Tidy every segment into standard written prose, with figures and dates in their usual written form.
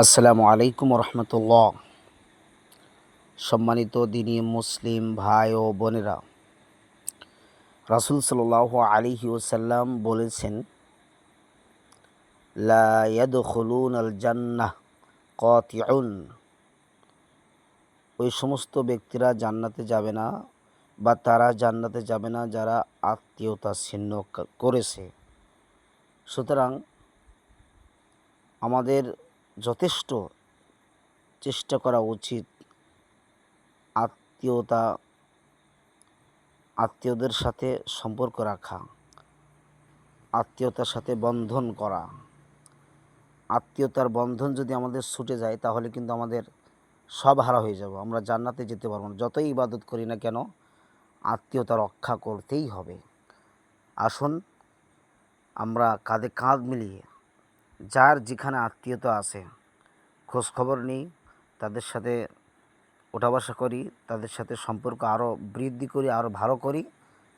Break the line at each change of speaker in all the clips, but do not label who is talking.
আসসালামু আলাইকুম রহমতুল্লাহ। সম্মানিত দিনী মুসলিম ভাই ও বোনেরা, রাসূল সাল্লাল্লাহু আলাইহি ওয়াসাল্লাম বলেছেন, লা ইয়াদখুলুনাল জান্নাহ কাতিউন। ওই সমস্ত ব্যক্তিরা জান্নাতে যাবে না বা তারা জান্নাতে যাবে না যারা আত্মীয়তা ছিন্ন করেছে। সুতরাং আমাদের যথেষ্ট চেষ্টা করা উচিত আত্মীয়দের সাথে সম্পর্ক রাখা, আত্মীয়তার সাথে বন্ধন করা। আত্মীয়তার বন্ধন যদি আমাদের ছুটে যায় তাহলে কিন্তু আমাদের সব হারা হয়ে যাব, আমরা জান্নাতে যেতে পারবো না। যতই ইবাদত করি না কেন, আত্মীয়তা রক্ষা করতেই হবে। আসুন আমরা কাঁধে কাঁধ মিলিয়ে যার যেখানে আত্মীয়তা আছে খোঁজখবর নিই, তাদের সাথে ওঠা বসা করি, তাদের সাথে সম্পর্ক আরও বৃদ্ধি করি, আরও ভালো করি,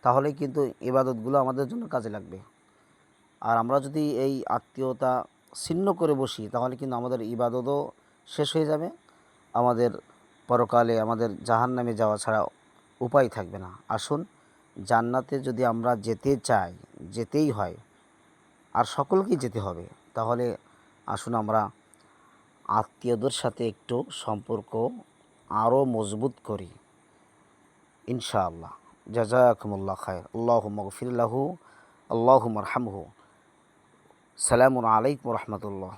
তাহলেই কিন্তু ইবাদতগুলো আমাদের জন্য কাজে লাগবে। আর আমরা যদি এই আত্মীয়তা ছিন্ন করে বসি তাহলে কিন্তু আমাদের ইবাদতও শেষ হয়ে যাবে, আমাদের পরকালে আমাদের জাহান্নামে যাওয়া ছাড়া উপায় থাকবে না। আসুন জান্নাতে যদি আমরা যেতে চাই, যেতেই হয় আর সকলকেই যেতে হবে, তাহলে আসুন আমরা আত্মীয়দের সাথে একটু সম্পর্ক আরও মজবুত করি ইনশাআল্লাহ। জাযাকুমুল্লাহ খায়র। আল্লাহুম্মা গফির লাহু, আল্লাহুম্মা আরহামহু। সালামুন আলাইকুম রহমতুল্লাহ।